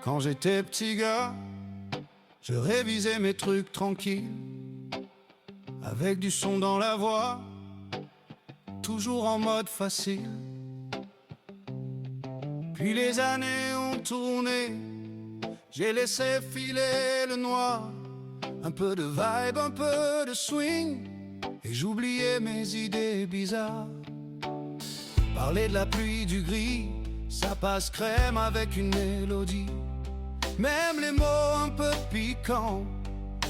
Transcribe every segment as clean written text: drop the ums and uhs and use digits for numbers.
Quand j'étais petit gars, je révisais mes trucs tranquilles, avec du son dans la voix, toujours en mode facile. Puis les années ont tourné, j'ai laissé filer le noir, un peu de vibe, un peu de swing, et j'oubliais mes idées bizarres. Parler de la pluie, du gris, ça passe crème avec une mélodie. Même les mots un peu piquants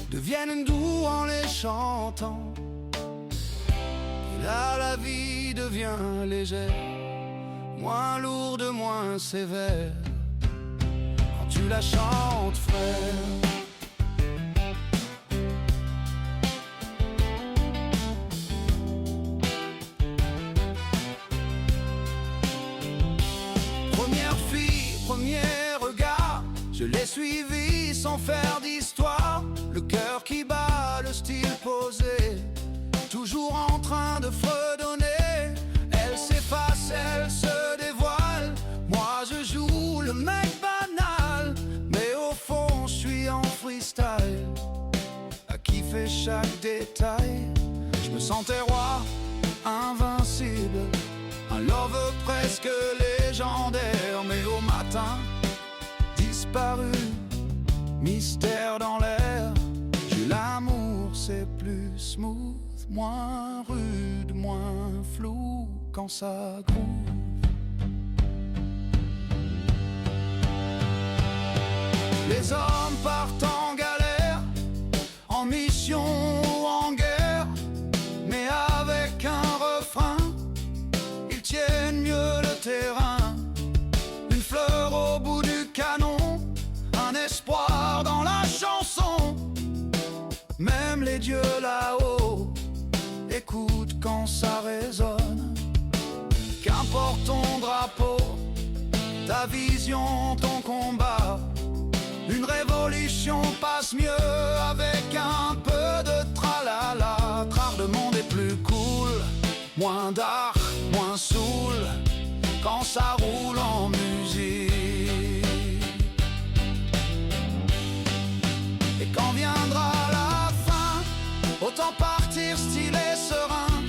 deviennent doux en les chantant. Et là la vie devient légère, moins lourde, moins sévère, quand tu la chantes, frère. Première fille, premier regard, je l'ai suivi sans faire d'histoire. Le cœur qui bat, le style posé, toujours en train de fredonner. Elle s'efface, elle se dévoile, moi je joue le mec banal, mais au fond je suis en freestyle, à kiffer chaque détail. Je me sentais roi, invincible, un love presque légendaire, mais au matin, disparu, mystère dans l'air. J'ai l'amour, c'est plus smooth, moins rude, moins flou quand ça groove. Les hommes partent en galère, en mission ou en guerre, mais avec un refrain, ils tiennent mieux le terrain. Une fleur au bout du canon, un espoir dans la chanson. Même les dieux là-haut écoutent quand ça résonne. Qu'importe ton drapeau, ta vision, ton combat, une révolution passe mieux avec un peu de tralala. Trare de monde est plus cool, moins d'art, moins soul, quand ça roule en musique. Et quand viendra la fin, autant partir stylé, serein,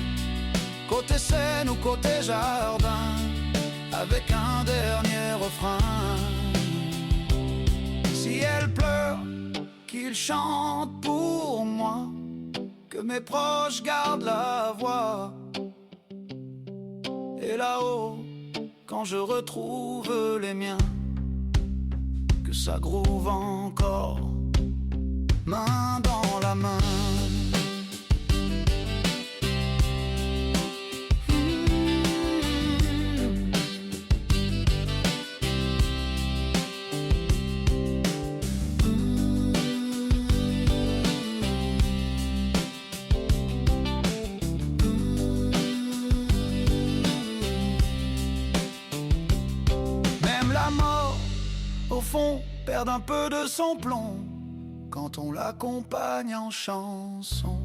côté scène ou côté jardin, avec un dernier refrain. Si elle pleure, qu'il chante pour moi, que mes proches gardent la voix. Et là-haut, quand je retrouve les miens, que ça groove encore, main dans la main. Au fond, perd un peu de son plomb quand on l'accompagne en chanson.